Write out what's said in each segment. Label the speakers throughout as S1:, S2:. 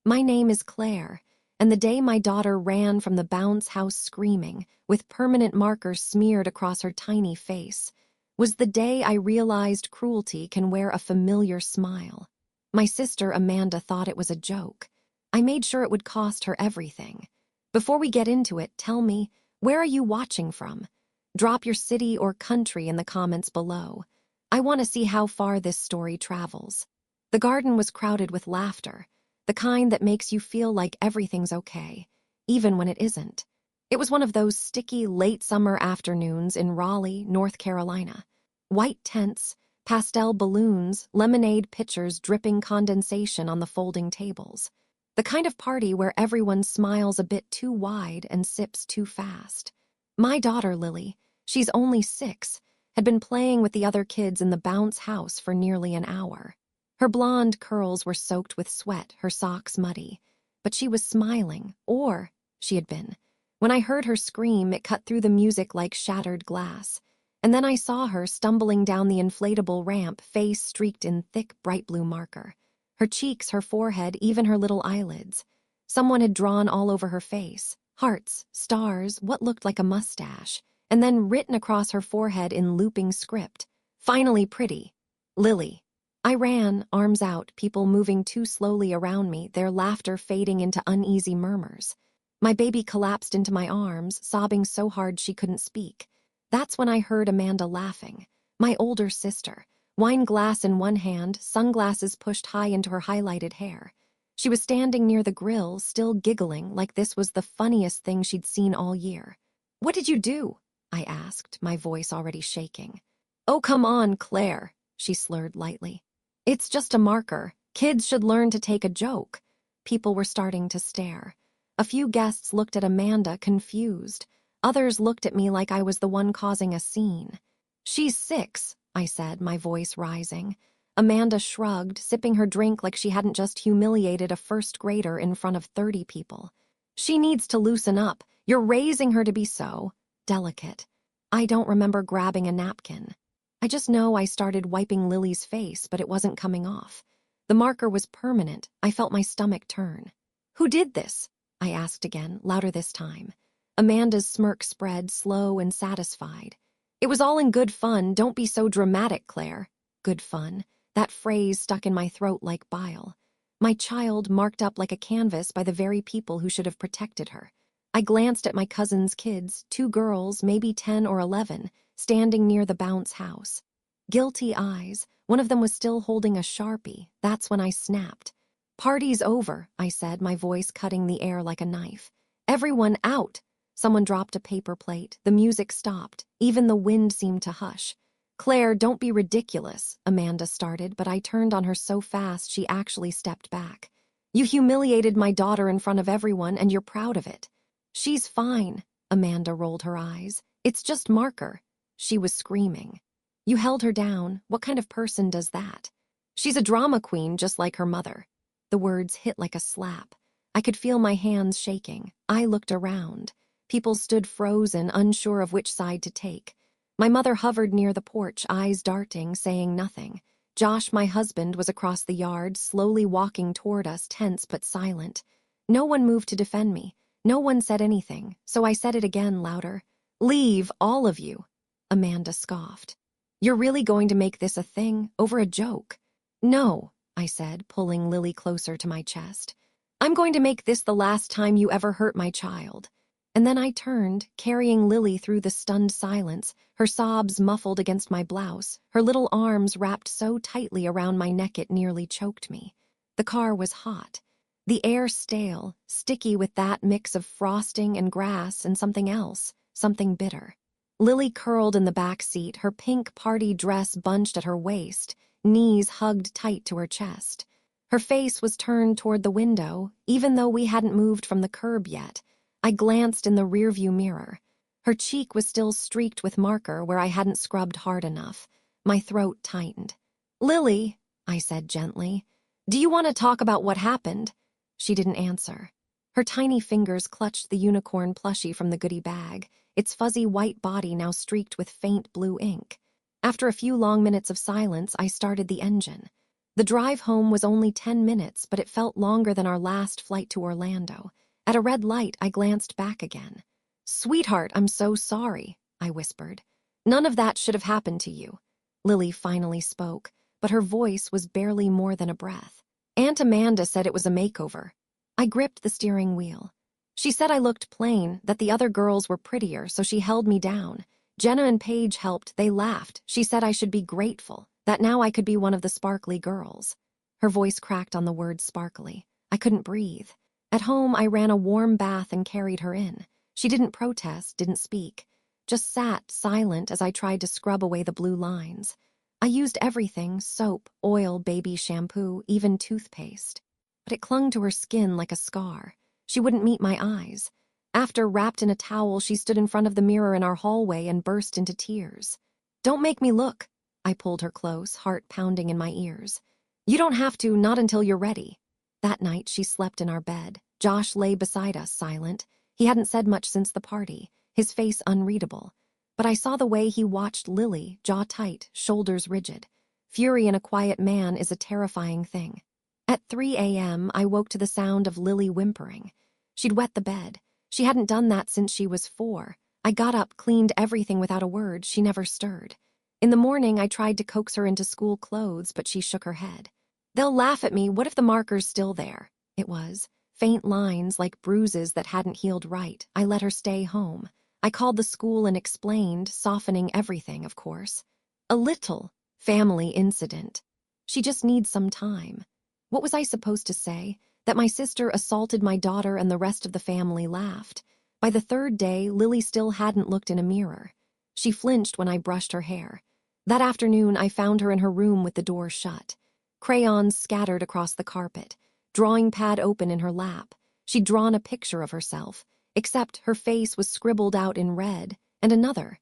S1: My name is Claire, and the day my daughter ran from the bounce house screaming, with permanent markers smeared across her tiny face, was the day I realized cruelty can wear a familiar smile. My sister Amanda thought it was a joke. I made sure it would cost her everything. Before we get into it, tell me, where are you watching from? Drop your city or country in the comments below. I want to see how far this story travels. The garden was crowded with laughter, the kind that makes you feel like everything's okay, even when it isn't. It was one of those sticky late summer afternoons in Raleigh, North Carolina. White tents, pastel balloons, lemonade pitchers dripping condensation on the folding tables. The kind of party where everyone smiles a bit too wide and sips too fast. My daughter, Lily, she's only 6, had been playing with the other kids in the bounce house for nearly an hour. Her blonde curls were soaked with sweat, her socks muddy. But she was smiling, or she had been. When I heard her scream, it cut through the music like shattered glass. And then I saw her stumbling down the inflatable ramp, face streaked in thick, bright blue marker. Her cheeks, her forehead, even her little eyelids. Someone had drawn all over her face. Hearts, stars, what looked like a mustache. And then written across her forehead in looping script. Finally pretty. Lily. I ran, arms out, people moving too slowly around me, their laughter fading into uneasy murmurs. My baby collapsed into my arms, sobbing so hard she couldn't speak. That's when I heard Amanda laughing. My older sister, wine glass in one hand, sunglasses pushed high into her highlighted hair. She was standing near the grill, still giggling like this was the funniest thing she'd seen all year. "What did you do?" I asked, my voice already shaking. "Oh, come on, Claire," she slurred lightly. "It's just a marker. Kids should learn to take a joke." People were starting to stare. A few guests looked at Amanda, confused. Others looked at me like I was the one causing a scene. "She's 6, I said, my voice rising. Amanda shrugged, sipping her drink like she hadn't just humiliated a first grader in front of 30 people. "She needs to loosen up. You're raising her to be so delicate." I don't remember grabbing a napkin. I just know I started wiping Lily's face, but it wasn't coming off. The marker was permanent. I felt my stomach turn. "Who did this?" I asked again, louder this time. Amanda's smirk spread, slow and satisfied. "It was all in good fun. Don't be so dramatic, Claire." Good fun. That phrase stuck in my throat like bile. My child marked up like a canvas by the very people who should have protected her. I glanced at my cousin's kids, 2 girls, maybe 10 or 11, standing near the bounce house. Guilty eyes. One of them was still holding a Sharpie. That's when I snapped. "Party's over," I said, my voice cutting the air like a knife. "Everyone out." Someone dropped a paper plate. The music stopped. Even the wind seemed to hush. "Claire, don't be ridiculous," Amanda started, but I turned on her so fast she actually stepped back. "You humiliated my daughter in front of everyone, and you're proud of it." "She's fine," Amanda rolled her eyes. "It's just marker." She was screaming. "You held her down. What kind of person does that?" "She's a drama queen, just like her mother." The words hit like a slap. I could feel my hands shaking. I looked around. People stood frozen, unsure of which side to take. My mother hovered near the porch, eyes darting, saying nothing. Josh, my husband, was across the yard, slowly walking toward us, tense but silent. No one moved to defend me. No one said anything, so I said it again, louder. "Leave, all of you." Amanda scoffed. "You're really going to make this a thing, over a joke?" "No," I said, pulling Lily closer to my chest. "I'm going to make this the last time you ever hurt my child." And then I turned, carrying Lily through the stunned silence, her sobs muffled against my blouse, her little arms wrapped so tightly around my neck it nearly choked me. The car was hot. The air stale, sticky with that mix of frosting and grass and something else, something bitter. Lily curled in the back seat, her pink party dress bunched at her waist, knees hugged tight to her chest. Her face was turned toward the window, even though we hadn't moved from the curb yet. I glanced in the rearview mirror. Her cheek was still streaked with marker where I hadn't scrubbed hard enough. My throat tightened. "Lily," I said gently, "do you want to talk about what happened?" She didn't answer. Her tiny fingers clutched the unicorn plushie from the goodie bag, its fuzzy white body now streaked with faint blue ink. After a few long minutes of silence, I started the engine. The drive home was only 10 minutes, but it felt longer than our last flight to Orlando. At a red light, I glanced back again. "Sweetheart, I'm so sorry," I whispered. "None of that should have happened to you." Lily finally spoke, but her voice was barely more than a breath. "Aunt Amanda said it was a makeover." I gripped the steering wheel. "She said I looked plain, that the other girls were prettier, so she held me down. Jenna and Paige helped, they laughed. She said I should be grateful, that now I could be one of the sparkly girls." Her voice cracked on the word sparkly. I couldn't breathe. At home, I ran a warm bath and carried her in. She didn't protest, didn't speak, just sat silent as I tried to scrub away the blue lines. I used everything: soap, oil, baby shampoo, even toothpaste. But it clung to her skin like a scar. She wouldn't meet my eyes. After, wrapped in a towel, she stood in front of the mirror in our hallway and burst into tears. "Don't make me look." I pulled her close, heart pounding in my ears. "You don't have to, not until you're ready." That night, she slept in our bed. Josh lay beside us, silent. He hadn't said much since the party, his face unreadable. But I saw the way he watched Lily, jaw tight, shoulders rigid. Fury in a quiet man is a terrifying thing. At 3 a.m., I woke to the sound of Lily whimpering. She'd wet the bed. She hadn't done that since she was 4. I got up, cleaned everything without a word. She never stirred. In the morning, I tried to coax her into school clothes, but she shook her head. "They'll laugh at me. What if the marker's still there?" It was. Faint lines, like bruises that hadn't healed right. I let her stay home. I called the school and explained, softening everything, of course. "A little family incident. She just needs some time." What was I supposed to say? That my sister assaulted my daughter and the rest of the family laughed. By the 3rd day, Lily still hadn't looked in a mirror. She flinched when I brushed her hair. That afternoon, I found her in her room with the door shut. Crayons scattered across the carpet. Drawing pad open in her lap. She'd drawn a picture of herself, except her face was scribbled out in red, and another,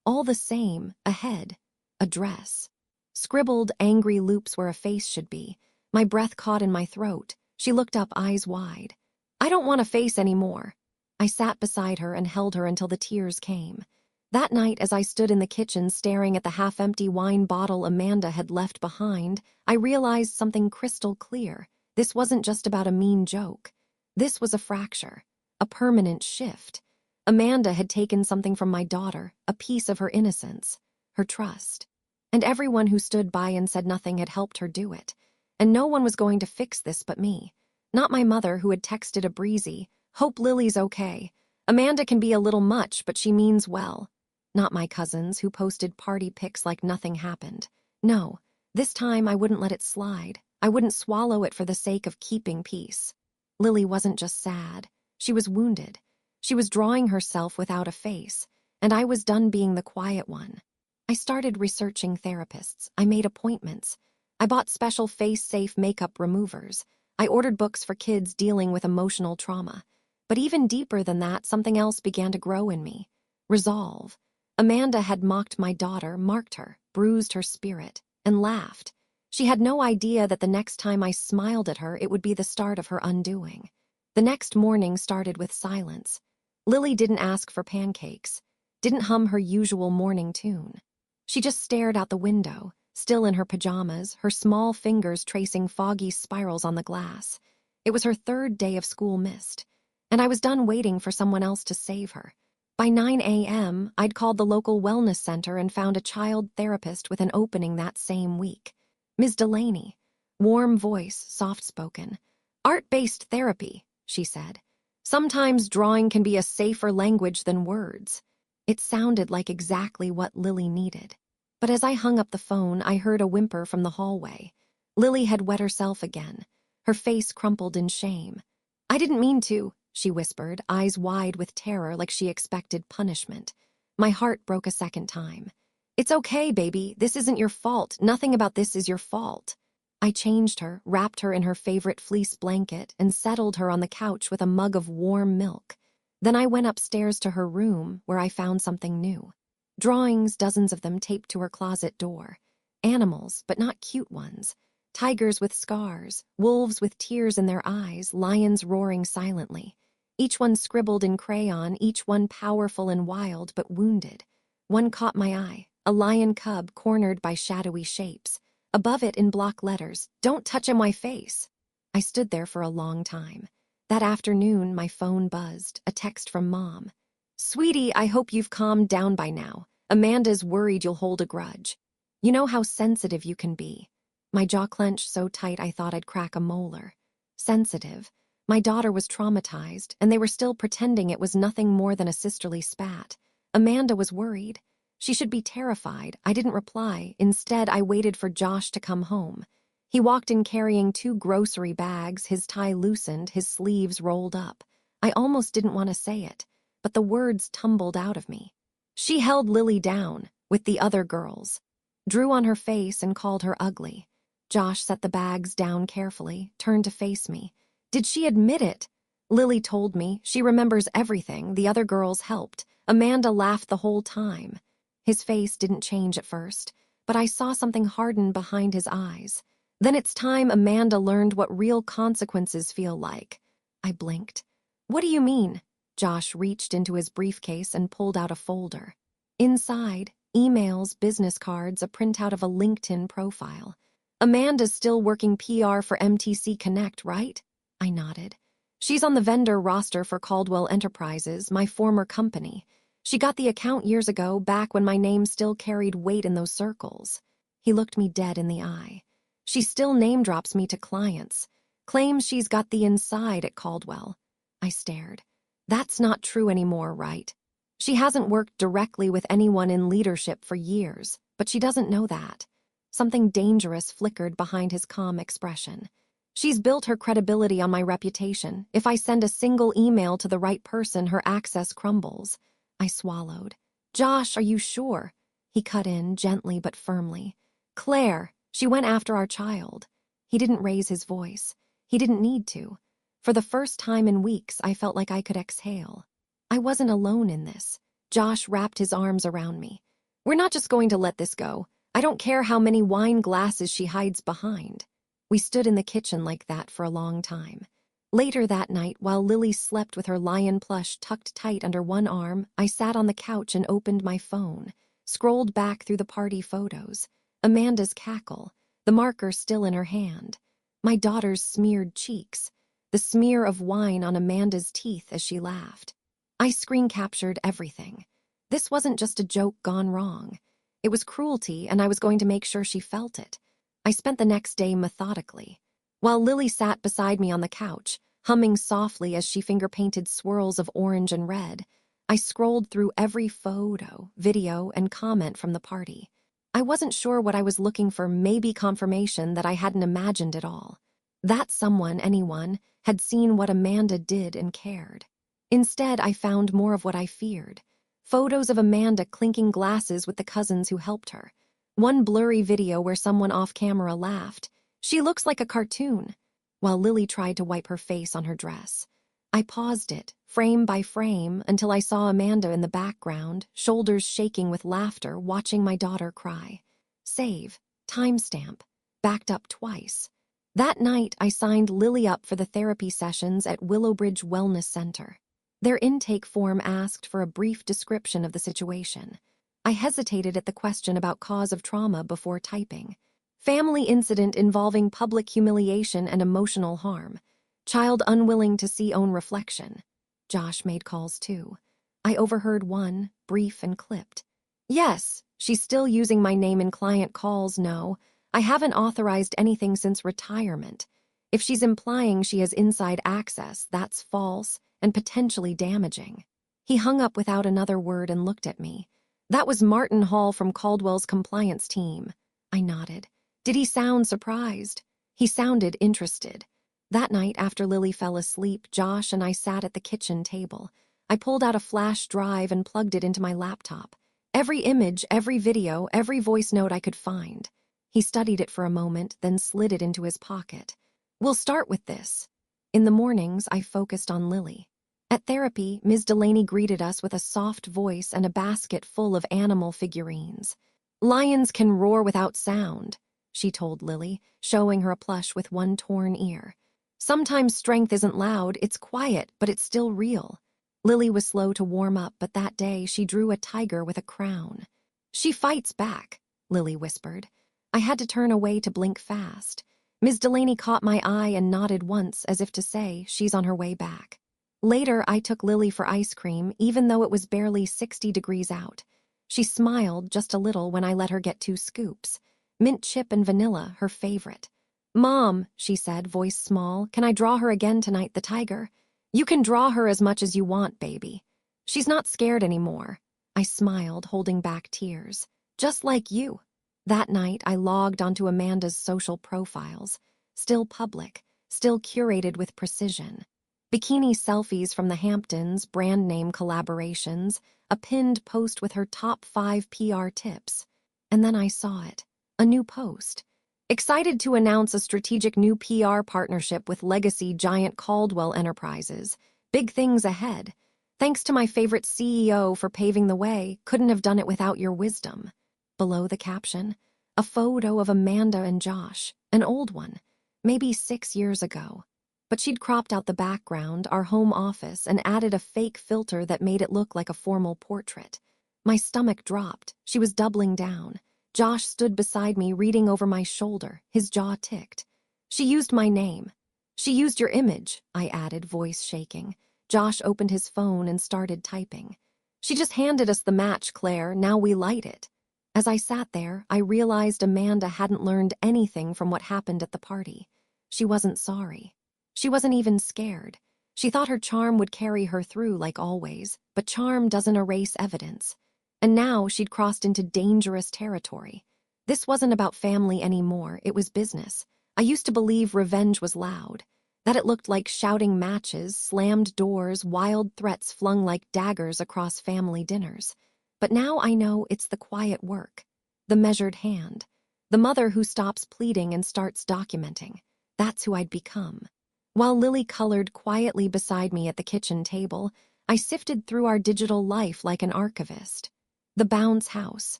S1: all the same, a head, a dress. Scribbled angry loops where a face should be. My breath caught in my throat. She looked up, eyes wide. "I don't want a face anymore." I sat beside her and held her until the tears came. That night, as I stood in the kitchen staring at the half-empty wine bottle Amanda had left behind, I realized something crystal clear. This wasn't just about a mean joke. This was a fracture, a permanent shift. Amanda had taken something from my daughter, a piece of her innocence, her trust. And everyone who stood by and said nothing had helped her do it. And no one was going to fix this but me. Not my mother, who had texted a breezy, "Hope Lily's okay. Amanda can be a little much, but she means well." Not my cousins, who posted party pics like nothing happened. No, this time I wouldn't let it slide. I wouldn't swallow it for the sake of keeping peace. Lily wasn't just sad. She was wounded. She was drawing herself without a face, and I was done being the quiet one. I started researching therapists. I made appointments. I bought special face-safe makeup removers. I ordered books for kids dealing with emotional trauma. But even deeper than that, something else began to grow in me. Resolve. Amanda had mocked my daughter, marked her, bruised her spirit, and laughed. She had no idea that the next time I smiled at her, it would be the start of her undoing. The next morning started with silence. Lily didn't ask for pancakes, didn't hum her usual morning tune. She just stared out the window, still in her pajamas, her small fingers tracing foggy spirals on the glass. It was her 3rd day of school missed, and I was done waiting for someone else to save her. By 9 a.m., I'd called the local wellness center and found a child therapist with an opening that same week. Ms. Delaney. Warm voice, soft-spoken. "Art-based therapy," she said. "Sometimes drawing can be a safer language than words." It sounded like exactly what Lily needed. But as I hung up the phone, I heard a whimper from the hallway. Lily had wet herself again, her face crumpled in shame. "I didn't mean to," she whispered, eyes wide with terror like she expected punishment. My heart broke a second time. "It's okay, baby. This isn't your fault. Nothing about this is your fault." I changed her, wrapped her in her favorite fleece blanket, and settled her on the couch with a mug of warm milk. Then I went upstairs to her room, where I found something new. Drawings, dozens of them taped to her closet door. Animals, but not cute ones. Tigers with scars, wolves with tears in their eyes, lions roaring silently. Each one scribbled in crayon, each one powerful and wild, but wounded. One caught my eye, a lion cub cornered by shadowy shapes. Above it in block letters, "Don't touch my face." I stood there for a long time. That afternoon, my phone buzzed, a text from Mom. "Sweetie, I hope you've calmed down by now. Amanda's worried you'll hold a grudge. You know how sensitive you can be." My jaw clenched so tight I thought I'd crack a molar. Sensitive. My daughter was traumatized, and they were still pretending it was nothing more than a sisterly spat. Amanda was worried. She should be terrified. I didn't reply. Instead, I waited for Josh to come home. He walked in carrying 2 grocery bags, his tie loosened, his sleeves rolled up. I almost didn't want to say it, but the words tumbled out of me. "She held Lily down, with the other girls. Drew on her face and called her ugly." Josh set the bags down carefully, turned to face me. "Did she admit it?" "Lily told me. She remembers everything. The other girls helped. Amanda laughed the whole time." His face didn't change at first, but I saw something harden behind his eyes. "Then it's time Amanda learned what real consequences feel like." I blinked. "What do you mean?" Josh reached into his briefcase and pulled out a folder. Inside, emails, business cards, a printout of a LinkedIn profile. "Amanda's still working PR for MTC Connect, right?" I nodded. "She's on the vendor roster for Caldwell Enterprises, my former company. She got the account years ago, back when my name still carried weight in those circles." He looked me dead in the eye. "She still name drops me to clients. Claims she's got the inside at Caldwell." I stared. "That's not true anymore, right? She hasn't worked directly with anyone in leadership for years, but she doesn't know that." Something dangerous flickered behind his calm expression. "She's built her credibility on my reputation. If I send a single email to the right person, her access crumbles." I swallowed. "Josh, are you sure?" He cut in, gently but firmly. "Claire, she went after our child." He didn't raise his voice. He didn't need to. For the first time in weeks, I felt like I could exhale. I wasn't alone in this. Josh wrapped his arms around me. "We're not just going to let this go. I don't care how many wine glasses she hides behind." We stood in the kitchen like that for a long time. Later that night, while Lily slept with her lion plush tucked tight under one arm, I sat on the couch and opened my phone, scrolled back through the party photos. Amanda's cackle, the marker still in her hand. My daughter's smeared cheeks, the smear of wine on Amanda's teeth as she laughed. I screen captured everything. This wasn't just a joke gone wrong. It was cruelty, and I was going to make sure she felt it. I spent the next day methodically. While Lily sat beside me on the couch, humming softly as she finger-painted swirls of orange and red, I scrolled through every photo, video, and comment from the party. I wasn't sure what I was looking for, maybe confirmation that I hadn't imagined it all. That someone, anyone, had seen what Amanda did and cared. Instead, I found more of what I feared. Photos of Amanda clinking glasses with the cousins who helped her. One blurry video where someone off-camera laughed. "She looks like a cartoon," while Lily tried to wipe her face on her dress. I paused it, frame by frame, until I saw Amanda in the background, shoulders shaking with laughter, watching my daughter cry. Save. Timestamp. Backed up twice. That night, I signed Lily up for the therapy sessions at Willowbridge Wellness Center. Their intake form asked for a brief description of the situation. I hesitated at the question about cause of trauma before typing. Family incident involving public humiliation and emotional harm. Child unwilling to see own reflection. Josh made calls too. I overheard one, brief and clipped. "Yes, she's still using my name in client calls, no. I haven't authorized anything since retirement. If she's implying she has inside access, that's false and potentially damaging." He hung up without another word and looked at me. "That was Martin Hall from Caldwell's compliance team." I nodded. Did he sound surprised? He sounded interested. That night, after Lily fell asleep, Josh and I sat at the kitchen table. I pulled out a flash drive and plugged it into my laptop. Every image, every video, every voice note I could find. He studied it for a moment, then slid it into his pocket. "We'll start with this." In the mornings, I focused on Lily. At therapy, Ms. Delaney greeted us with a soft voice and a basket full of animal figurines. "Lions can roar without sound," she told Lily, showing her a plush with one torn ear. "Sometimes strength isn't loud, it's quiet, but it's still real." Lily was slow to warm up, but that day she drew a tiger with a crown. "She fights back," Lily whispered. I had to turn away to blink fast. Ms. Delaney caught my eye and nodded once as if to say she's on her way back. Later, I took Lily for ice cream, even though it was barely 60 degrees out. She smiled just a little when I let her get 2 scoops. Mint chip and vanilla, her favorite. "Mom," she said, voice small, "can I draw her again tonight, the tiger?" "You can draw her as much as you want, baby. She's not scared anymore." I smiled, holding back tears. "Just like you." That night, I logged onto Amanda's social profiles. Still public, still curated with precision. Bikini selfies from the Hamptons, brand name collaborations, a pinned post with her top 5 PR tips. And then I saw it. A new post. Excited to announce a strategic new PR partnership with legacy giant Caldwell Enterprises. Big things ahead. Thanks to my favorite CEO for paving the way. Couldn't have done it without your wisdom. Below the caption, a photo of Amanda and Josh, an old one, maybe 6 years ago. But she'd cropped out the background, our home office, and added a fake filter that made it look like a formal portrait. My stomach dropped. She was doubling down. Josh stood beside me, reading over my shoulder, his jaw ticked. "She used my name." "She used your image," I added, voice shaking. Josh opened his phone and started typing. "She just handed us the match, Claire. Now we light it." As I sat there, I realized Amanda hadn't learned anything from what happened at the party. She wasn't sorry. She wasn't even scared. She thought her charm would carry her through like always, but charm doesn't erase evidence. And now she'd crossed into dangerous territory. This wasn't about family anymore, it was business. I used to believe revenge was loud, that it looked like shouting matches, slammed doors, wild threats flung like daggers across family dinners. But now I know it's the quiet work, the measured hand, the mother who stops pleading and starts documenting. That's who I'd become. While Lily colored quietly beside me at the kitchen table, I sifted through our digital life like an archivist. The bounce house,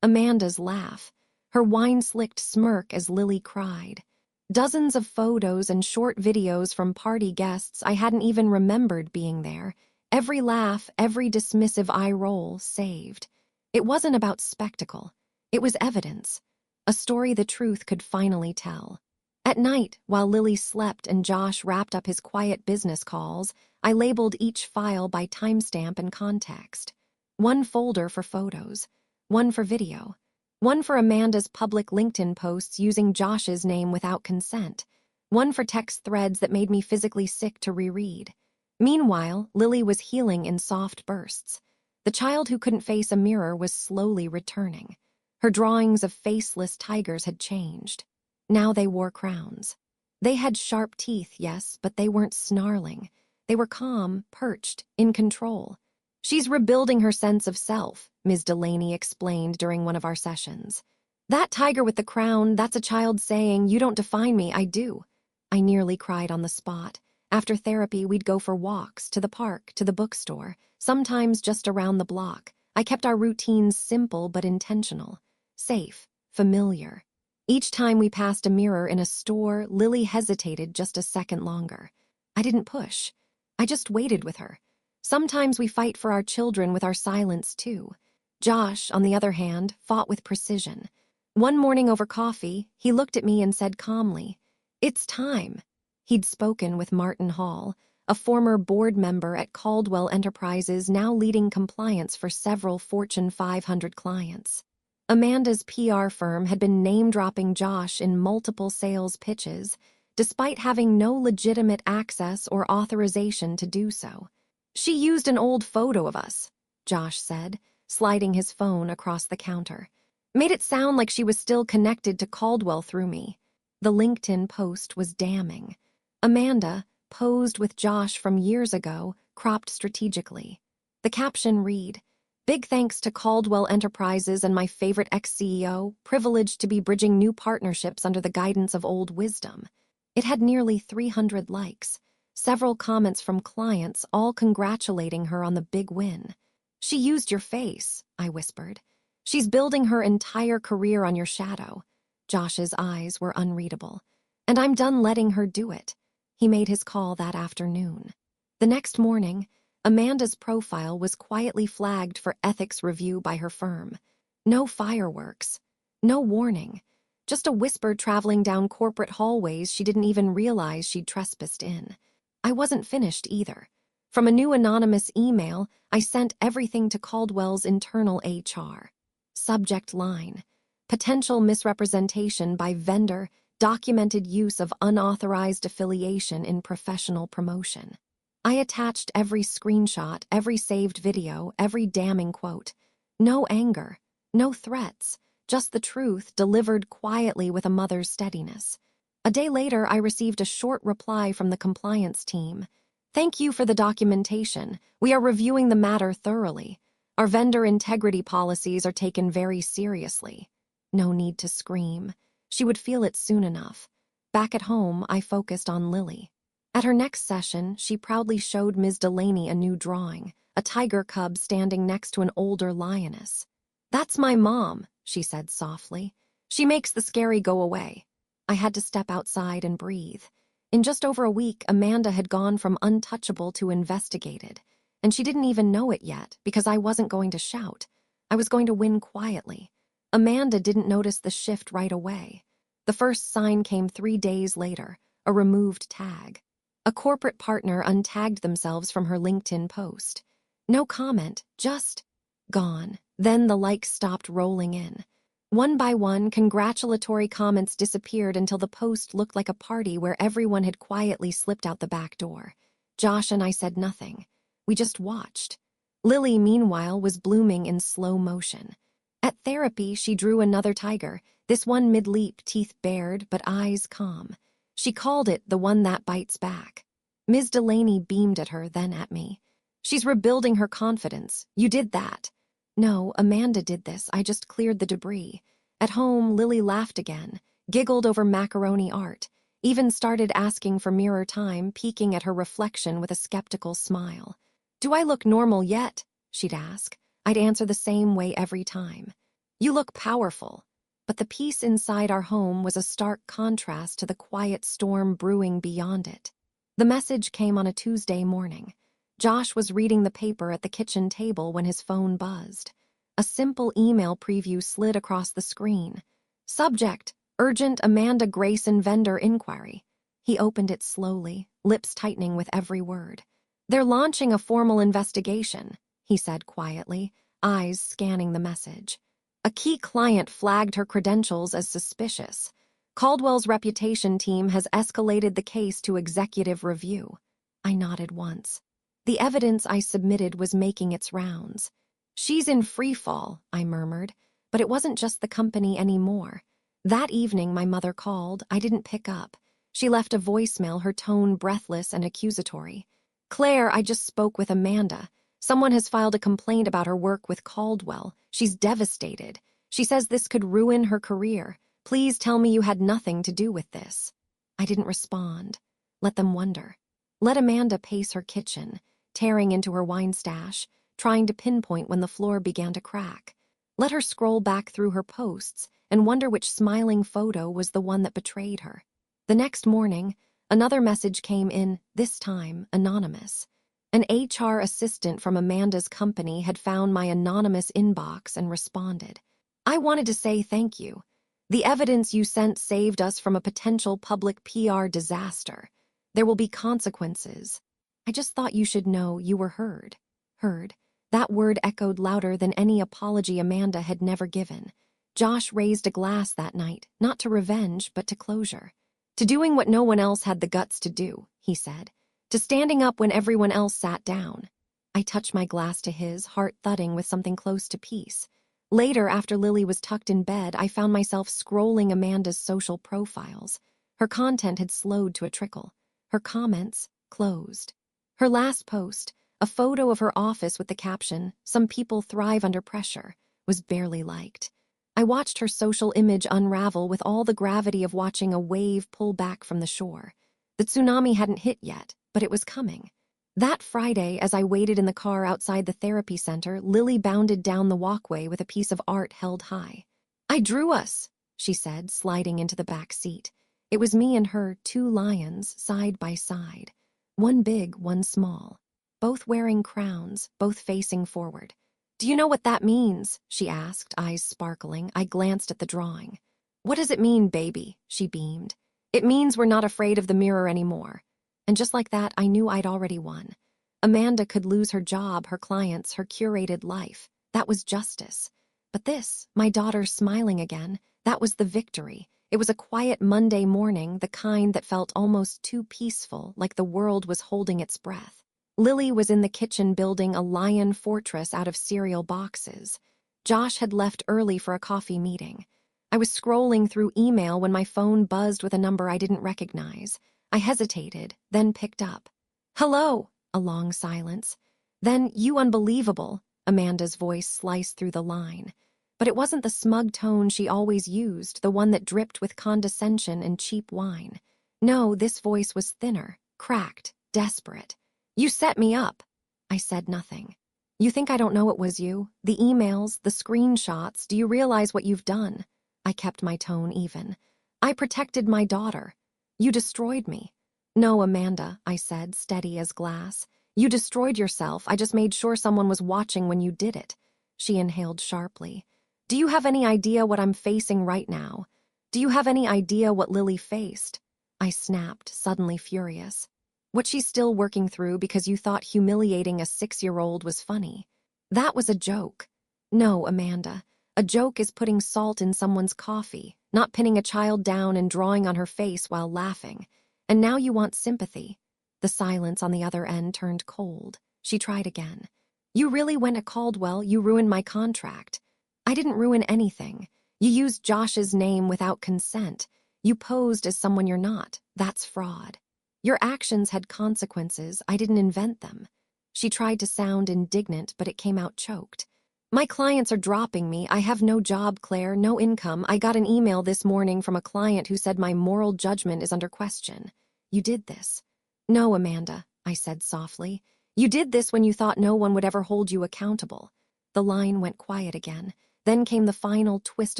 S1: Amanda's laugh, her wine-slicked smirk as Lily cried. Dozens of photos and short videos from party guests I hadn't even remembered being there. Every laugh, every dismissive eye roll saved. It wasn't about spectacle. It was evidence. A story the truth could finally tell. At night, while Lily slept and Josh wrapped up his quiet business calls, I labeled each file by timestamp and context. One folder for photos, one for video, one for Amanda's public LinkedIn posts using Josh's name without consent, one for text threads that made me physically sick to reread. Meanwhile, Lily was healing in soft bursts. The child who couldn't face a mirror was slowly returning. Her drawings of faceless tigers had changed. Now they wore crowns. They had sharp teeth, yes, but they weren't snarling. They were calm, perched, in control. "She's rebuilding her sense of self," Ms. Delaney explained during one of our sessions. "That tiger with the crown, that's a child saying, 'You don't define me, I do.'" I nearly cried on the spot. After therapy, we'd go for walks, to the park, to the bookstore, sometimes just around the block. I kept our routines simple but intentional. Safe, familiar. Each time we passed a mirror in a store, Lily hesitated just a second longer. I didn't push. I just waited with her. Sometimes we fight for our children with our silence, too. Josh, on the other hand, fought with precision. One morning over coffee, he looked at me and said calmly, "It's time." He'd spoken with Martin Hall, a former board member at Caldwell Enterprises now leading compliance for several Fortune 500 clients. Amanda's PR firm had been name-dropping Josh in multiple sales pitches, despite having no legitimate access or authorization to do so. "She used an old photo of us," Josh said, sliding his phone across the counter. "Made it sound like she was still connected to Caldwell through me." The LinkedIn post was damning. Amanda, posed with Josh from years ago, cropped strategically. The caption read, "Big thanks to Caldwell Enterprises and my favorite ex-CEO, privileged to be bridging new partnerships under the guidance of old wisdom." It had nearly 300 likes. Several comments from clients, all congratulating her on the big win. "She used your face," I whispered. "She's building her entire career on your shadow." Josh's eyes were unreadable. "And I'm done letting her do it." He made his call that afternoon. The next morning, Amanda's profile was quietly flagged for ethics review by her firm. No fireworks. No warning. Just a whisper traveling down corporate hallways she didn't even realize she'd trespassed in. I wasn't finished either. From a new anonymous email, I sent everything to Caldwell's internal HR. Subject line: potential misrepresentation by vendor, documented use of unauthorized affiliation in professional promotion. I attached every screenshot, every saved video, every damning quote. No anger, no threats, just the truth delivered quietly with a mother's steadiness. A day later, I received a short reply from the compliance team. Thank you for the documentation. We are reviewing the matter thoroughly. Our vendor integrity policies are taken very seriously. No need to scream. She would feel it soon enough. Back at home, I focused on Lily. At her next session, she proudly showed Ms. Delaney a new drawing, a tiger cub standing next to an older lioness. "That's my mom," she said softly. "She makes the scary go away." I had to step outside and breathe. In just over a week, Amanda had gone from untouchable to investigated, and she didn't even know it yet because I wasn't going to shout. I was going to win quietly. Amanda didn't notice the shift right away. The first sign came 3 days later, a removed tag. A corporate partner untagged themselves from her LinkedIn post. No comment, just gone. Then the likes stopped rolling in. One by one, congratulatory comments disappeared until the post looked like a party where everyone had quietly slipped out the back door. Josh and I said nothing. We just watched. Lily, meanwhile, was blooming in slow motion. At therapy, she drew another tiger, this one mid-leap, teeth bared but eyes calm. She called it the one that bites back. Ms. Delaney beamed at her, then at me. "She's rebuilding her confidence. You did that." "No, Amanda did this. I just cleared the debris." At home, Lily laughed again, giggled over macaroni art, even started asking for mirror time, peeking at her reflection with a skeptical smile. "Do I look normal yet?" she'd ask. I'd answer the same way every time. "You look powerful." But the peace inside our home was a stark contrast to the quiet storm brewing beyond it. The message came on a Tuesday morning. Josh was reading the paper at the kitchen table when his phone buzzed. A simple email preview slid across the screen. Subject: urgent Amanda Grayson vendor inquiry. He opened it slowly, lips tightening with every word. "They're launching a formal investigation," he said quietly, eyes scanning the message. "A key client flagged her credentials as suspicious. Caldwell's reputation team has escalated the case to executive review." I nodded once. The evidence I submitted was making its rounds. "She's in free fall," I murmured, but it wasn't just the company anymore. That evening my mother called. I didn't pick up. She left a voicemail, her tone breathless and accusatory. "Claire, I just spoke with Amanda. Someone has filed a complaint about her work with Caldwell. She's devastated. She says this could ruin her career. Please tell me you had nothing to do with this." I didn't respond. Let them wonder. Let Amanda pace her kitchen, tearing into her wine stash, trying to pinpoint when the floor began to crack. Let her scroll back through her posts and wonder which smiling photo was the one that betrayed her. The next morning, another message came in, this time anonymous. An HR assistant from Amanda's company had found my anonymous inbox and responded. "I wanted to say thank you. The evidence you sent saved us from a potential public PR disaster. There will be consequences. I just thought you should know you were heard." Heard. That word echoed louder than any apology Amanda had never given. Josh raised a glass that night, not to revenge, but to closure. "To doing what no one else had the guts to do," he said. "To standing up when everyone else sat down." I touched my glass to his, heart thudding with something close to peace. Later, after Lily was tucked in bed, I found myself scrolling Amanda's social profiles. Her content had slowed to a trickle. Her comments closed. Her last post, a photo of her office with the caption, "Some people thrive under pressure," was barely liked. I watched her social image unravel with all the gravity of watching a wave pull back from the shore. The tsunami hadn't hit yet, but it was coming. That Friday, as I waited in the car outside the therapy center, Lily bounded down the walkway with a piece of art held high. "I drew us," she said, sliding into the back seat. It was me and her, 2 lions, side by side. One big, one small. Both wearing crowns, both facing forward. "Do you know what that means?" she asked, eyes sparkling. I glanced at the drawing. "What does it mean, baby?" she beamed. "It means we're not afraid of the mirror anymore." And just like that, I knew I'd already won. Amanda could lose her job, her clients, her curated life. That was justice. But this, my daughter smiling again, that was the victory. It was a quiet Monday morning, the kind that felt almost too peaceful, like the world was holding its breath. Lily was in the kitchen building a lion fortress out of cereal boxes. Josh had left early for a coffee meeting. I was scrolling through email when my phone buzzed with a number I didn't recognize. I hesitated, then picked up. "Hello," a long silence. Then, "You unbelievable," Amanda's voice sliced through the line. But it wasn't the smug tone she always used, the one that dripped with condescension and cheap wine. No, this voice was thinner, cracked, desperate. "You set me up." I said nothing. "You think I don't know it was you? The emails, the screenshots, do you realize what you've done?" I kept my tone even. "I protected my daughter. You destroyed me." "No, Amanda," I said, steady as glass. "You destroyed yourself. I just made sure someone was watching when you did it." She inhaled sharply. "Do you have any idea what I'm facing right now? Do you have any idea what Lily faced?" I snapped, suddenly furious. "What she's still working through because you thought humiliating a 6-year-old was funny. That was a joke." "No, Amanda. A joke is putting salt in someone's coffee, not pinning a child down and drawing on her face while laughing. And now you want sympathy." The silence on the other end turned cold. She tried again. "You really went to Caldwell. You ruined my contract." "I didn't ruin anything. You used Josh's name without consent. You posed as someone you're not. That's fraud. Your actions had consequences. I didn't invent them." She tried to sound indignant, but it came out choked. "My clients are dropping me. I have no job, Claire, no income. I got an email this morning from a client who said my moral judgment is under question. You did this." "No, Amanda," I said softly. "You did this when you thought no one would ever hold you accountable." The line went quiet again. Then came the final twist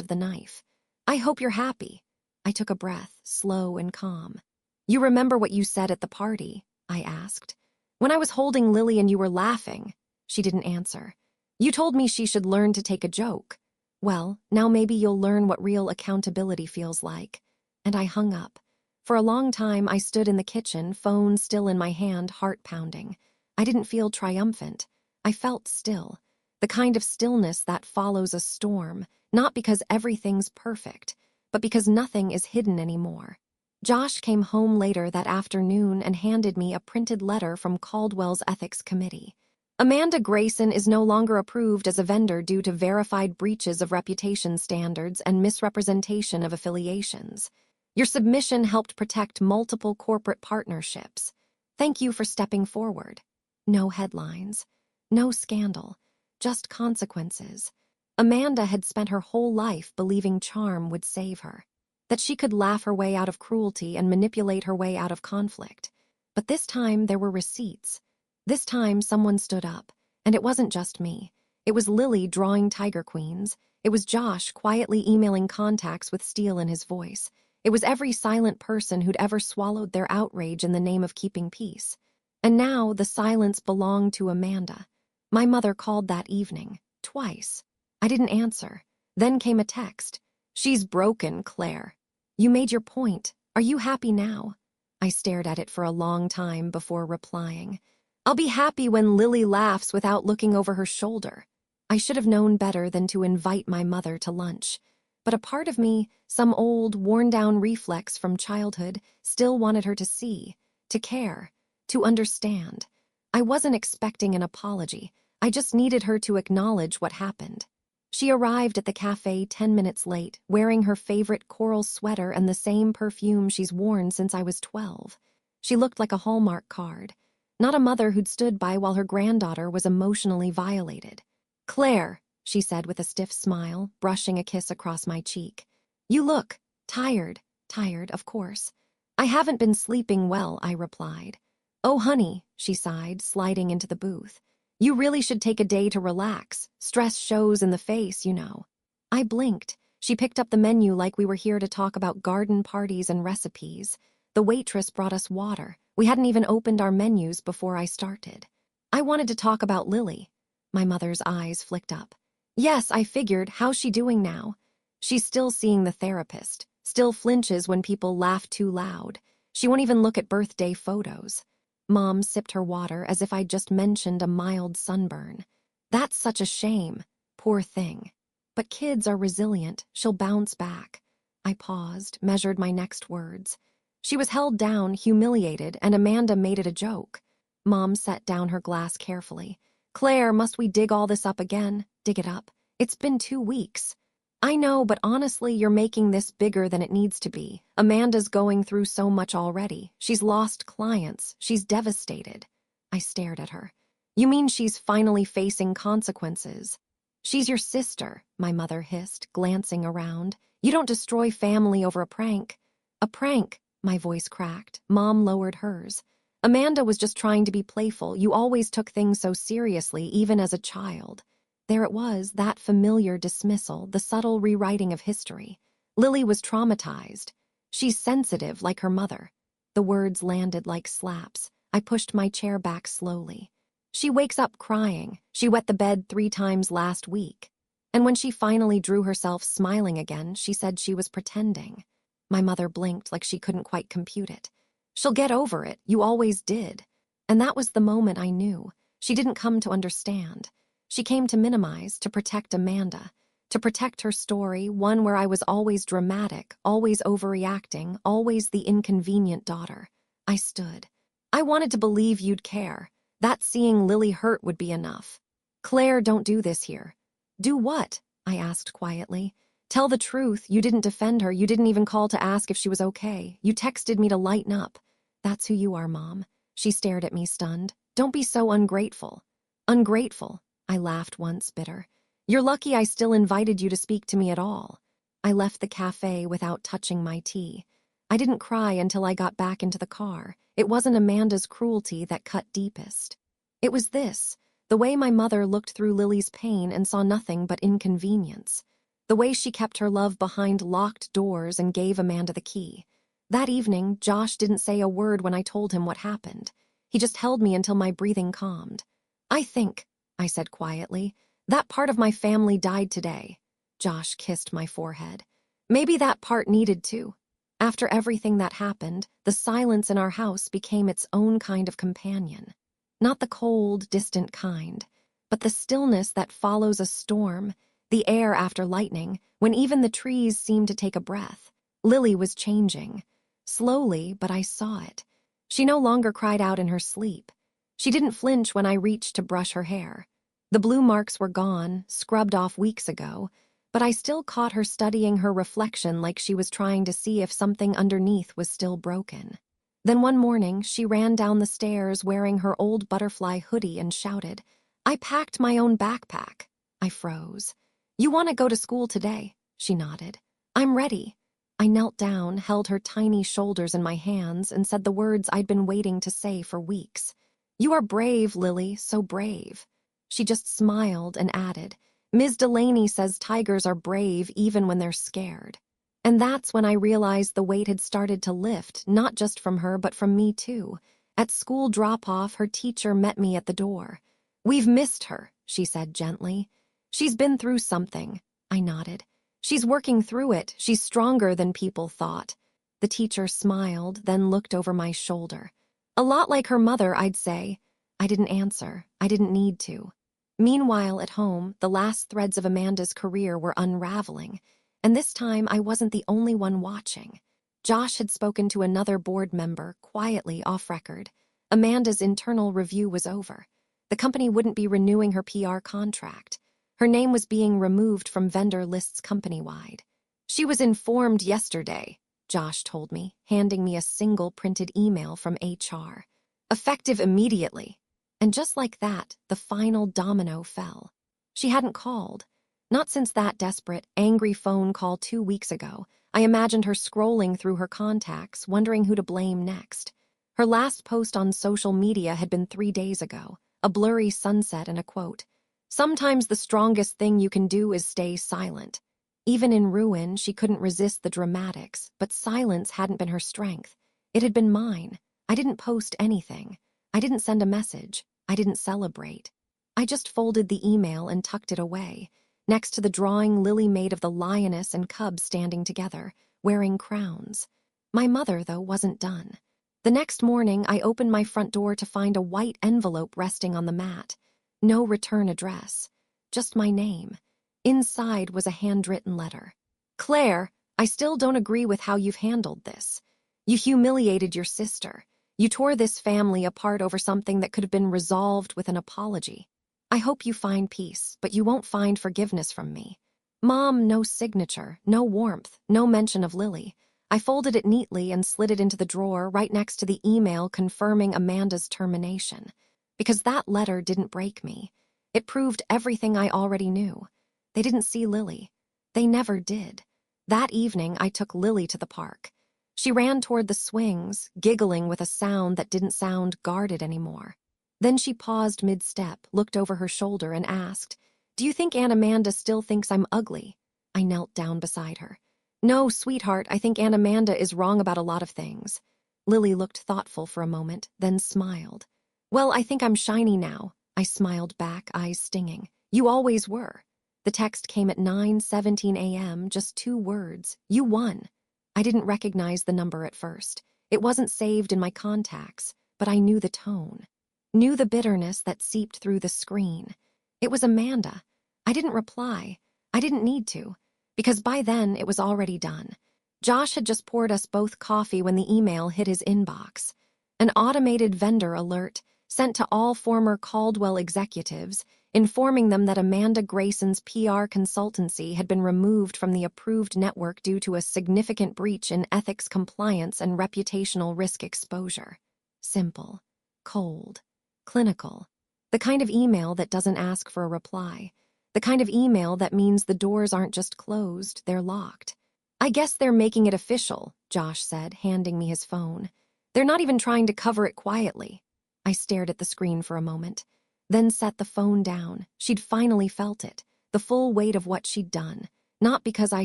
S1: of the knife. "I hope you're happy." I took a breath, slow and calm. "You remember what you said at the party?" I asked. "When I was holding Lily and you were laughing." She didn't answer. "You told me she should learn to take a joke. Well, now maybe you'll learn what real accountability feels like." And I hung up. For a long time, I stood in the kitchen, phone still in my hand, heart pounding. I didn't feel triumphant. I felt still. The kind of stillness that follows a storm, not because everything's perfect, but because nothing is hidden anymore. Josh came home later that afternoon and handed me a printed letter from Caldwell's Ethics Committee. "Amanda Grayson is no longer approved as a vendor due to verified breaches of reputation standards and misrepresentation of affiliations. Your submission helped protect multiple corporate partnerships. Thank you for stepping forward." No headlines. No scandal. Just consequences. Amanda had spent her whole life believing charm would save her, that she could laugh her way out of cruelty and manipulate her way out of conflict. But this time there were receipts. This time someone stood up, and it wasn't just me. It was Lily drawing tiger queens. It was Josh quietly emailing contacts with steel in his voice. It was every silent person who'd ever swallowed their outrage in the name of keeping peace. And now the silence belonged to Amanda. My mother called that evening, twice. I didn't answer. Then came a text. "She's broken, Claire. You made your point. Are you happy now?" I stared at it for a long time before replying. "I'll be happy when Lily laughs without looking over her shoulder." I should have known better than to invite my mother to lunch. But a part of me, some old, worn-down reflex from childhood, still wanted her to see, to care, to understand. I wasn't expecting an apology. I just needed her to acknowledge what happened. She arrived at the cafe 10 minutes late, wearing her favorite coral sweater and the same perfume she's worn since I was 12. She looked like a Hallmark card, not a mother who'd stood by while her granddaughter was emotionally violated. "Claire," she said with a stiff smile, brushing a kiss across my cheek. "You look tired." "Tired, of course." "I haven't been sleeping well," I replied. "Oh, honey," she sighed, sliding into the booth. "You really should take a day to relax. Stress shows in the face, you know." I blinked. She picked up the menu like we were here to talk about garden parties and recipes. The waitress brought us water. We hadn't even opened our menus before I started. "I wanted to talk about Lily." My mother's eyes flicked up. "Yes, I figured. How's she doing now?" She's still seeing the therapist, still flinches when people laugh too loud. She won't even look at birthday photos. Mom sipped her water as if I'd just mentioned a mild sunburn. That's such a shame. Poor thing. But kids are resilient. She'll bounce back. I paused, measured my next words. She was held down, humiliated, and Amanda made it a joke. Mom set down her glass carefully. Claire, must we dig all this up again? Dig it up? It's been 2 weeks. I know, but honestly, you're making this bigger than it needs to be. Amanda's going through so much already. She's lost clients. She's devastated. I stared at her. You mean she's finally facing consequences? She's your sister, my mother hissed, glancing around. You don't destroy family over a prank. A prank, my voice cracked. Mom lowered hers. Amanda was just trying to be playful. You always took things so seriously, even as a child. There it was, that familiar dismissal, the subtle rewriting of history. Lily was traumatized. She's sensitive, like her mother. The words landed like slaps. I pushed my chair back slowly. She wakes up crying. She wet the bed 3 times last week. And when she finally drew herself smiling again, she said she was pretending. My mother blinked like she couldn't quite compute it. She'll get over it. You always did. And that was the moment I knew. She didn't come to understand. She came to minimize, to protect Amanda, to protect her story, one where I was always dramatic, always overreacting, always the inconvenient daughter. I stood. I wanted to believe you'd care. That seeing Lily hurt would be enough. Claire, don't do this here. Do what? I asked quietly. Tell the truth. You didn't defend her. You didn't even call to ask if she was okay. You texted me to lighten up. That's who you are, Mom. She stared at me, stunned. Don't be so ungrateful. Ungrateful. I laughed once, bitter. You're lucky I still invited you to speak to me at all. I left the cafe without touching my tea. I didn't cry until I got back into the car. It wasn't Amanda's cruelty that cut deepest. It was this, the way my mother looked through Lily's pain and saw nothing but inconvenience. The way she kept her love behind locked doors and gave Amanda the key. That evening, Josh didn't say a word when I told him what happened. He just held me until my breathing calmed. I think, I said quietly, that part of my family died today. Josh kissed my forehead. Maybe that part needed to. After everything that happened, the silence in our house became its own kind of companion. Not the cold, distant kind, but the stillness that follows a storm, the air after lightning, when even the trees seem to take a breath. Lily was changing. Slowly, but I saw it. She no longer cried out in her sleep. She didn't flinch when I reached to brush her hair. The blue marks were gone, scrubbed off weeks ago, but I still caught her studying her reflection like she was trying to see if something underneath was still broken. Then one morning, she ran down the stairs wearing her old butterfly hoodie and shouted, I packed my own backpack. I froze. You want to go to school today? She nodded. I'm ready. I knelt down, held her tiny shoulders in my hands, and said the words I'd been waiting to say for weeks. You are brave, Lily, so brave. She just smiled and added, Ms. Delaney says tigers are brave even when they're scared. And that's when I realized the weight had started to lift, not just from her, but from me too. At school drop-off, her teacher met me at the door. We've missed her, she said gently. She's been through something. I nodded. She's working through it. She's stronger than people thought. The teacher smiled, then looked over my shoulder. A lot like her mother, I'd say. I didn't answer. I didn't need to. Meanwhile, at home, the last threads of Amanda's career were unraveling, and this time I wasn't the only one watching. Josh had spoken to another board member, quietly off record. Amanda's internal review was over. The company wouldn't be renewing her PR contract. Her name was being removed from vendor lists company-wide. She was informed yesterday, Josh told me, handing me a single printed email from HR. Effective immediately. And just like that, the final domino fell. She hadn't called. Not since that desperate, angry phone call 2 weeks ago. I imagined her scrolling through her contacts, wondering who to blame next. Her last post on social media had been 3 days ago, a blurry sunset and a quote. Sometimes the strongest thing you can do is stay silent. Even in ruin, she couldn't resist the dramatics, but silence hadn't been her strength. It had been mine. I didn't post anything. I didn't send a message. I didn't celebrate. I just folded the email and tucked it away. next to the drawing Lily made of the lioness and cub standing together, wearing crowns. My mother, though, wasn't done. The next morning, I opened my front door to find a white envelope resting on the mat. No return address, just my name. Inside was a handwritten letter. Claire, I still don't agree with how you've handled this. You humiliated your sister. You tore this family apart over something that could have been resolved with an apology. I hope you find peace, but you won't find forgiveness from me. Mom, no signature, no warmth, no mention of Lily. I folded it neatly and slid it into the drawer right next to the email confirming Amanda's termination. Because that letter didn't break me. It proved everything I already knew. They didn't see Lily. They never did. That evening, I took Lily to the park. She ran toward the swings, giggling with a sound that didn't sound guarded anymore. Then she paused mid-step, looked over her shoulder, and asked, "Do you think Aunt Amanda still thinks I'm ugly?" I knelt down beside her. "No, sweetheart, I think Aunt Amanda is wrong about a lot of things." Lily looked thoughtful for a moment, then smiled. "Well, I think I'm shiny now." I smiled back, eyes stinging. "You always were." The text came at 9:17 a.m., just 2 words. "You won." I didn't recognize the number at first. It wasn't saved in my contacts, but I knew the tone. Knew the bitterness that seeped through the screen. It was Amanda. I didn't reply. I didn't need to, because by then it was already done. Josh had just poured us both coffee when the email hit his inbox. An automated vendor alert sent to all former Caldwell executives, informing them that Amanda Grayson's PR consultancy had been removed from the approved network due to a significant breach in ethics compliance and reputational risk exposure. Simple, cold, clinical. The kind of email that doesn't ask for a reply. The kind of email that means the doors aren't just closed, they're locked. "I guess they're making it official," Josh said, handing me his phone. "They're not even trying to cover it quietly." I stared at the screen for a moment, then set the phone down. She'd finally felt it, the full weight of what she'd done. Not because I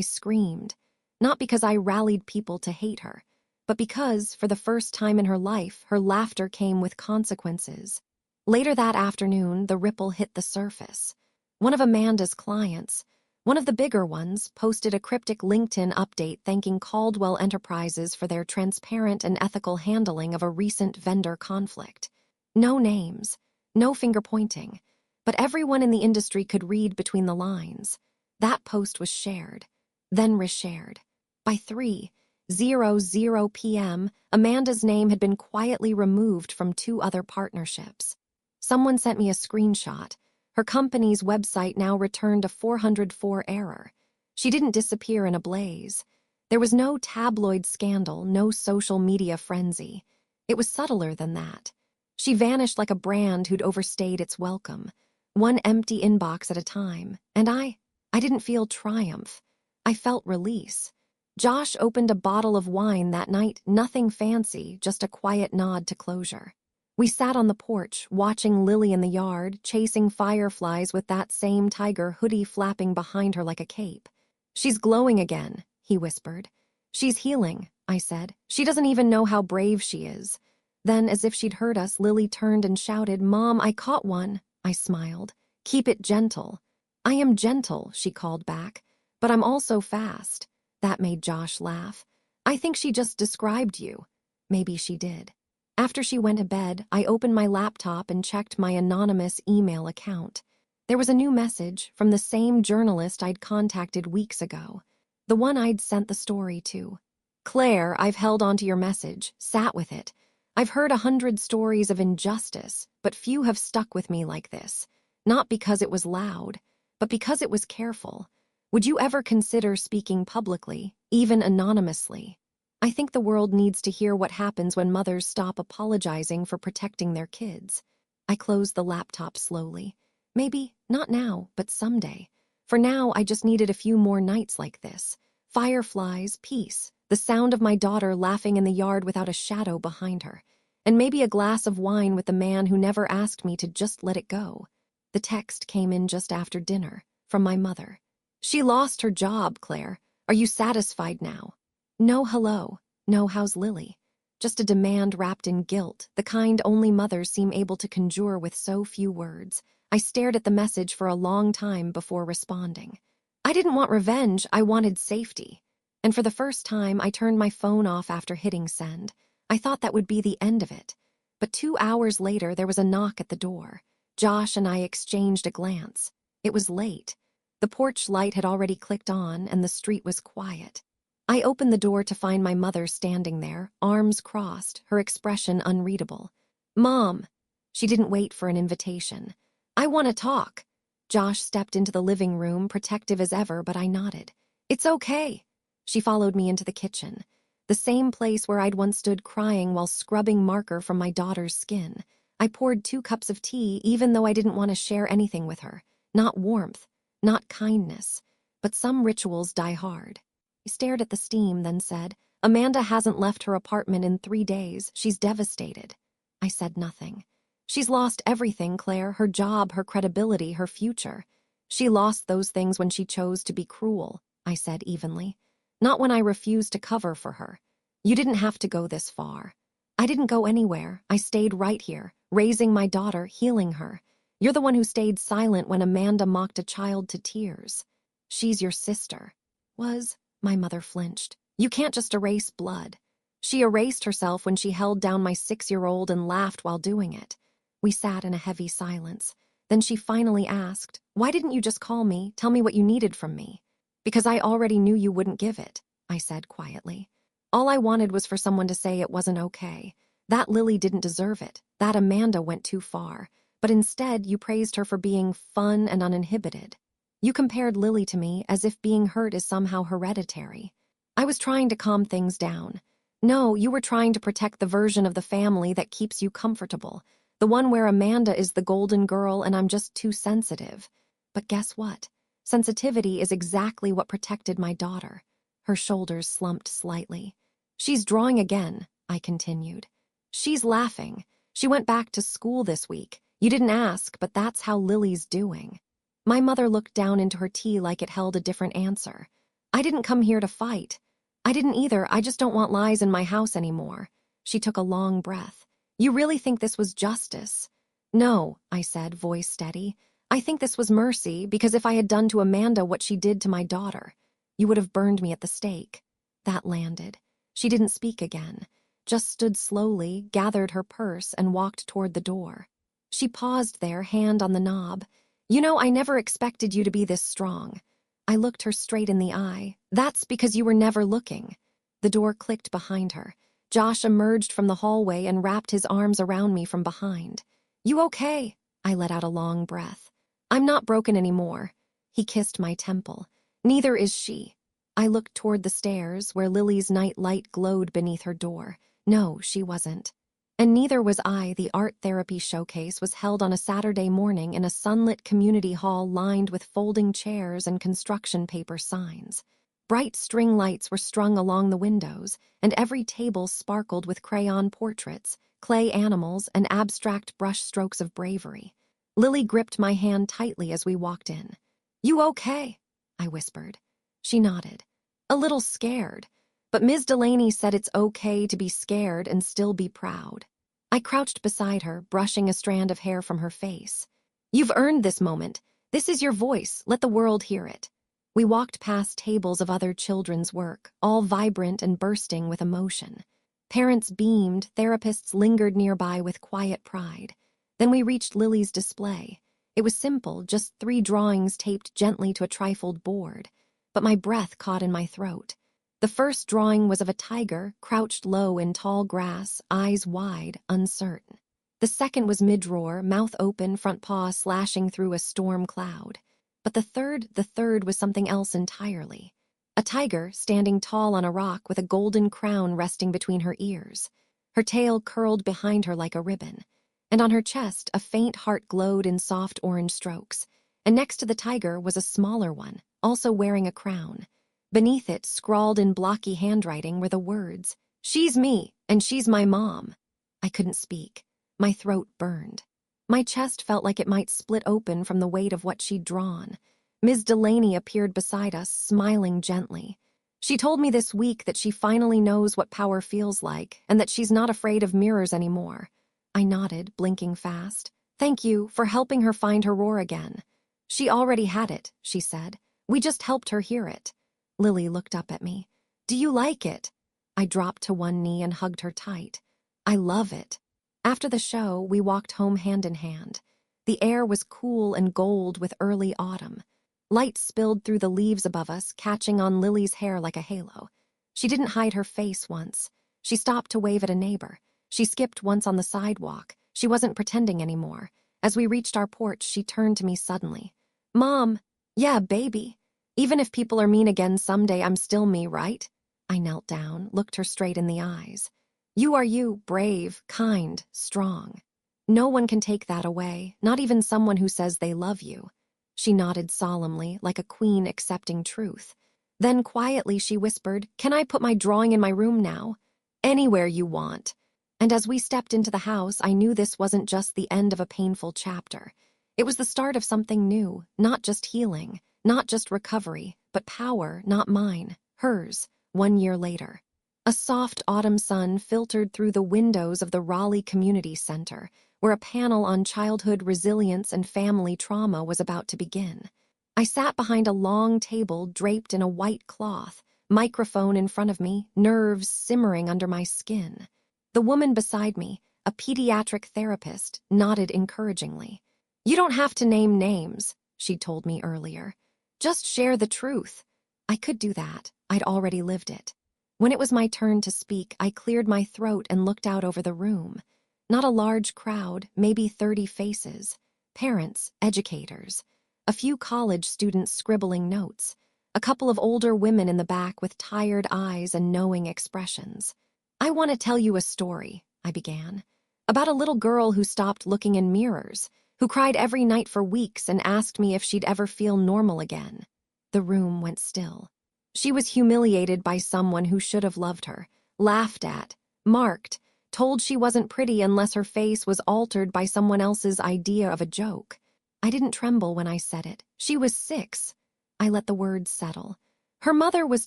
S1: screamed, not because I rallied people to hate her, but because, for the first time in her life, her laughter came with consequences. Later that afternoon, the ripple hit the surface. One of Amanda's clients, one of the bigger ones, posted a cryptic LinkedIn update thanking Caldwell Enterprises for their transparent and ethical handling of a recent vendor conflict. No names, no finger-pointing, but everyone in the industry could read between the lines. That post was shared, then reshared. By 3:00 p.m., Amanda's name had been quietly removed from 2 other partnerships. Someone sent me a screenshot. Her company's website now returned a 404 error. She didn't disappear in a blaze. There was no tabloid scandal, no social media frenzy. It was subtler than that. She vanished like a brand who'd overstayed its welcome, one empty inbox at a time, and I didn't feel triumph. I felt release. Josh opened a bottle of wine that night, nothing fancy, just a quiet nod to closure. We sat on the porch, watching Lily in the yard, chasing fireflies with that same tiger hoodie flapping behind her like a cape. "She's glowing again," he whispered. "She's healing," I said. "She doesn't even know how brave she is." Then, as if she'd heard us, Lily turned and shouted, "Mom, I caught one." I smiled. "Keep it gentle." "I am gentle," she called back, "but I'm also fast." That made Josh laugh. "I think she just described you." Maybe she did. After she went to bed, I opened my laptop and checked my anonymous email account. There was a new message from the same journalist I'd contacted weeks ago, the one I'd sent the story to. "Claire, I've held onto your message, sat with it. I've heard 100 stories of injustice, but few have stuck with me like this. Not because it was loud, but because it was careful. Would you ever consider speaking publicly, even anonymously? I think the world needs to hear what happens when mothers stop apologizing for protecting their kids." I closed the laptop slowly. Maybe, not now, but someday. For now, I just needed a few more nights like this. Fireflies, peace, the sound of my daughter laughing in the yard without a shadow behind her, and maybe a glass of wine with the man who never asked me to just let it go. The text came in just after dinner, from my mother. "She lost her job, Claire. Are you satisfied now?" No hello, no how's Lily. Just a demand wrapped in guilt, the kind only mothers seem able to conjure with so few words. I stared at the message for a long time before responding. I didn't want revenge, I wanted safety. And for the first time, I turned my phone off after hitting send. I thought that would be the end of it. But 2 hours later, there was a knock at the door. Josh and I exchanged a glance. It was late. The porch light had already clicked on, and the street was quiet. I opened the door to find my mother standing there, arms crossed, her expression unreadable. "Mom." She didn't wait for an invitation. "I want to talk." Josh stepped into the living room, protective as ever, but I nodded. "It's okay." She followed me into the kitchen, the same place where I'd once stood crying while scrubbing marker from my daughter's skin. I poured 2 cups of tea, even though I didn't want to share anything with her. Not warmth, not kindness, but some rituals die hard. He stared at the steam, then said, "Amanda hasn't left her apartment in 3 days. She's devastated." I said nothing. "She's lost everything, Claire, her job, her credibility, her future. She lost those things when she chose to be cruel," I said evenly. "Not when I refused to cover for her. You didn't have to go this far." "I didn't go anywhere. I stayed right here, raising my daughter, healing her. You're the one who stayed silent when Amanda mocked a child to tears. She's your sister." "Was?" My mother flinched. "You can't just erase blood." "She erased herself when she held down my 6-year-old and laughed while doing it." We sat in a heavy silence. Then she finally asked, "Why didn't you just call me, tell me what you needed from me?" "Because I already knew you wouldn't give it," I said quietly. "All I wanted was for someone to say it wasn't okay. That Lily didn't deserve it. That Amanda went too far. But instead, you praised her for being fun and uninhibited. You compared Lily to me as if being hurt is somehow hereditary. I was trying to calm things down. No, you were trying to protect the version of the family that keeps you comfortable, the one where Amanda is the golden girl and I'm just too sensitive. But guess what? Sensitivity is exactly what protected my daughter." Her shoulders slumped slightly. "She's drawing again," I continued. "She's laughing. She went back to school this week. You didn't ask, but that's how Lily's doing." My mother looked down into her tea like it held a different answer. "I didn't come here to fight." "I didn't either, I just don't want lies in my house anymore." She took a long breath. "You really think this was justice?" "No," I said, voice steady. "I think this was mercy, because if I had done to Amanda what she did to my daughter, you would have burned me at the stake." That landed. She didn't speak again, just stood slowly, gathered her purse, and walked toward the door. She paused there, hand on the knob. "You know, I never expected you to be this strong." I looked her straight in the eye. "That's because you were never looking." The door clicked behind her. Josh emerged from the hallway and wrapped his arms around me from behind. "You okay?" I let out a long breath. "I'm not broken anymore." He kissed my temple. "Neither is she." I looked toward the stairs, where Lily's night light glowed beneath her door. No, she wasn't. And neither was I. The art therapy showcase was held on a Saturday morning in a sunlit community hall lined with folding chairs and construction paper signs. Bright string lights were strung along the windows, and every table sparkled with crayon portraits, clay animals, and abstract brush strokes of bravery. Lily gripped my hand tightly as we walked in. "You okay?" I whispered. She nodded. "A little scared. But Ms. Delaney said it's okay to be scared and still be proud." I crouched beside her, brushing a strand of hair from her face. "You've earned this moment. This is your voice. Let the world hear it." We walked past tables of other children's work, all vibrant and bursting with emotion. Parents beamed, therapists lingered nearby with quiet pride. Then we reached Lily's display. It was simple, just 3 drawings taped gently to a trifled board. But my breath caught in my throat. The first drawing was of a tiger, crouched low in tall grass, eyes wide, uncertain. The second was mid-roar, mouth open, front paw slashing through a storm cloud. But the third was something else entirely. A tiger standing tall on a rock with a golden crown resting between her ears. Her tail curled behind her like a ribbon. And on her chest, a faint heart glowed in soft orange strokes. And next to the tiger was a smaller one, also wearing a crown. Beneath it, scrawled in blocky handwriting, were the words, "She's me, and she's my mom." I couldn't speak. My throat burned. My chest felt like it might split open from the weight of what she'd drawn. Ms. Delaney appeared beside us, smiling gently. "She told me this week that she finally knows what power feels like, and that she's not afraid of mirrors anymore." I nodded, blinking fast. Thank you for helping her find her roar again. She already had it, she said. We just helped her hear it. Lily looked up at me. Do you like it? I dropped to one knee and hugged her tight. I love it. After the show, we walked home hand in hand. The air was cool and gold with early autumn. Light spilled through the leaves above us, catching on Lily's hair like a halo. She didn't hide her face once. She stopped to wave at a neighbor. She skipped once on the sidewalk. She wasn't pretending anymore. As we reached our porch, she turned to me suddenly. Mom, yeah, baby. Even if people are mean again someday, I'm still me, right? I knelt down, looked her straight in the eyes. You are you, brave, kind, strong. No one can take that away, not even someone who says they love you. She nodded solemnly, like a queen accepting truth. Then quietly she whispered, Can I put my drawing in my room now? Anywhere you want. And as we stepped into the house, I knew this wasn't just the end of a painful chapter. It was the start of something new, not just healing, not just recovery, but power, not mine, hers, 1 year later. A soft autumn sun filtered through the windows of the Raleigh Community Center, where a panel on childhood resilience and family trauma was about to begin. I sat behind a long table draped in a white cloth, microphone in front of me, nerves simmering under my skin. The woman beside me, a pediatric therapist, nodded encouragingly. You don't have to name names, she told me earlier. Just share the truth. I could do that. I'd already lived it. When it was my turn to speak, I cleared my throat and looked out over the room. Not a large crowd, maybe 30 faces. Parents, educators. A few college students scribbling notes. A couple of older women in the back with tired eyes and knowing expressions. I want to tell you a story, I began. About a little girl who stopped looking in mirrors, who cried every night for weeks and asked me if she'd ever feel normal again. The room went still. She was humiliated by someone who should have loved her, laughed at, marked, told she wasn't pretty unless her face was altered by someone else's idea of a joke. I didn't tremble when I said it. She was 6. I let the words settle. Her mother was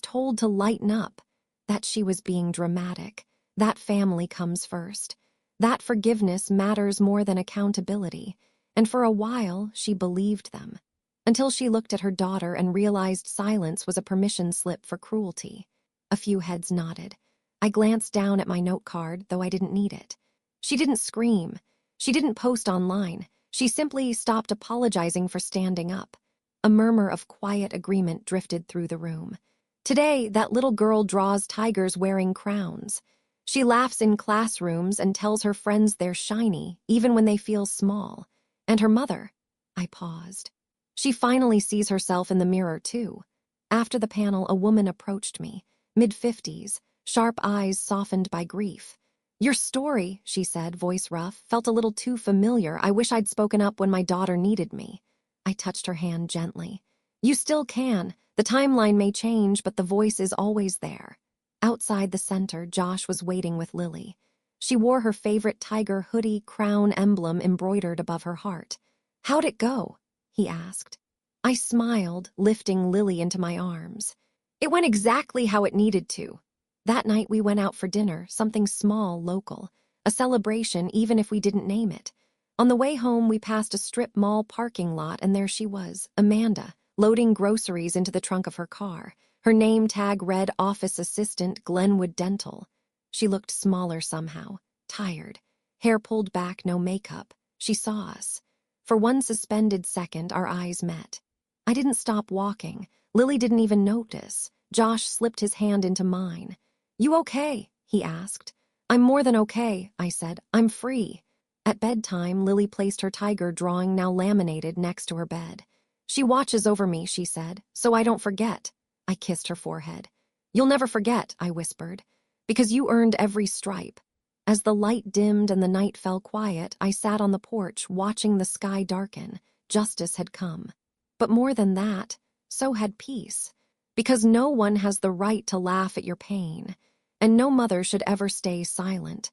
S1: told to lighten up, that she was being dramatic. That family comes first. That forgiveness matters more than accountability. And for a while, she believed them. Until she looked at her daughter and realized silence was a permission slip for cruelty. A few heads nodded. I glanced down at my note card, though I didn't need it. She didn't scream. She didn't post online. She simply stopped apologizing for standing up. A murmur of quiet agreement drifted through the room. Today, that little girl draws tigers wearing crowns. She laughs in classrooms and tells her friends they're shiny, even when they feel small. And her mother, I paused. She finally sees herself in the mirror, too. After the panel, a woman approached me, mid-50s, sharp eyes softened by grief. Your story, she said, voice rough, felt a little too familiar. I wish I'd spoken up when my daughter needed me. I touched her hand gently. You still can. The timeline may change, but the voice is always there. Outside the center, Josh was waiting with Lily. She wore her favorite tiger hoodie crown emblem embroidered above her heart. How'd it go? He asked. I smiled, lifting Lily into my arms. It went exactly how it needed to. That night we went out for dinner, something small, local. A celebration, even if we didn't name it. On the way home, we passed a strip mall parking lot, and there she was, Amanda, loading groceries into the trunk of her car. Her name tag read Office Assistant, Glenwood Dental. She looked smaller somehow, tired. Hair pulled back, no makeup. She saw us. For one suspended second, our eyes met. I didn't stop walking. Lily didn't even notice. Josh slipped his hand into mine. You okay? He asked. I'm more than okay, I said. I'm free. At bedtime, Lily placed her tiger drawing, now laminated, next to her bed. She watches over me, she said, so I don't forget. I kissed her forehead. You'll never forget, I whispered, because you earned every stripe. As the light dimmed and the night fell quiet, I sat on the porch, watching the sky darken. Justice had come. But more than that, so had peace. Because no one has the right to laugh at your pain, and no mother should ever stay silent.